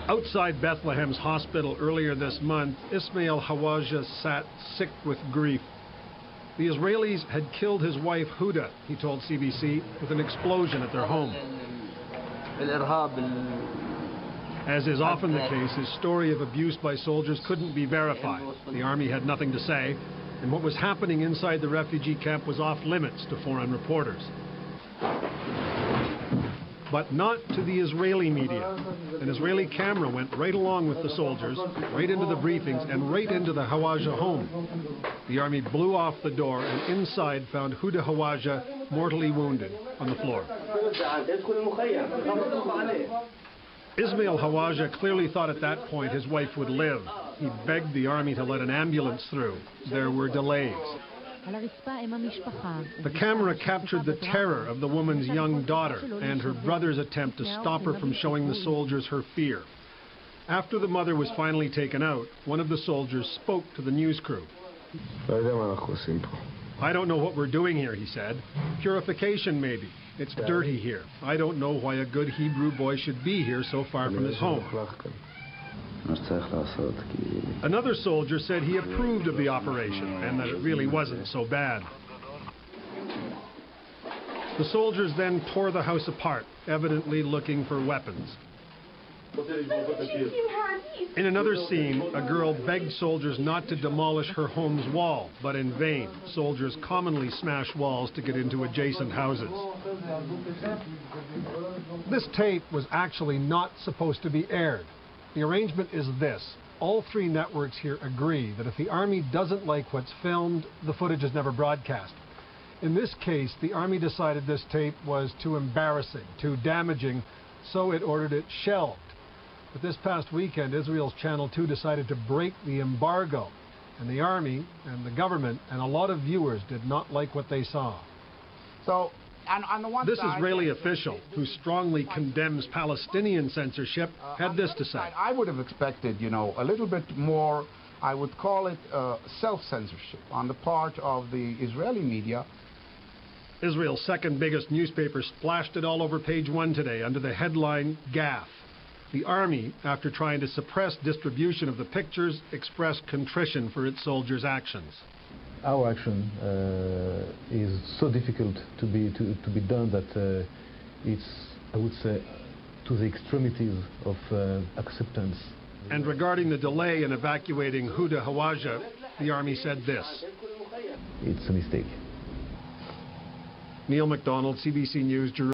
Outside Bethlehem's hospital earlier this month, Ismail Hawaja sat sick with grief. The Israelis had killed his wife Huda, he told CBC, with an explosion at their home. As is often the case, his story of abuse by soldiers couldn't be verified. The army had nothing to say, and what was happening inside the refugee camp was off limits to foreign reporters. But not to the Israeli media. An Israeli camera went right along with the soldiers, right into the briefings, and right into the Hawaja home. The army blew off the door and inside found Huda Hawaja mortally wounded on the floor. Ismail Hawaja clearly thought at that point his wife would live. He begged the army to let an ambulance through. There were delays. The camera captured the terror of the woman's young daughter and her brother's attempt to stop her from showing the soldiers her fear. After the mother was finally taken out, one of the soldiers spoke to the news crew. "I don't know what we're doing here," he said. "Purification, maybe. It's dirty here. I don't know why a good Hebrew boy should be here so far from his home." Another soldier said he approved of the operation and that it really wasn't so bad. The soldiers then tore the house apart, evidently looking for weapons. In another scene, a girl begged soldiers not to demolish her home's wall, but in vain. Soldiers commonly smash walls to get into adjacent houses. This tape was actually not supposed to be aired. The arrangement is this. All three networks here agree that if the army doesn't like what's filmed, the footage is never broadcast. In this case, the army decided this tape was too embarrassing, too damaging, so it ordered it shelved. But this past weekend, Israel's Channel 2 decided to break the embargo, and the army and the government and a lot of viewers did not like what they saw. So, on the one this side, Israeli official, who strongly condemns Palestinian censorship, had this to say. I would have expected, a little bit more, I would call it self-censorship on the part of the Israeli media. Israel's second biggest newspaper splashed it all over page 1 today under the headline, "Gaffe." The army, after trying to suppress distribution of the pictures, expressed contrition for its soldiers' actions. Our action is so difficult to be done that it's, I would say, to the extremities of acceptance. And regarding the delay in evacuating Huda Hawaja, the army said this. It's a mistake. Neil MacDonald, CBC News, Jerusalem.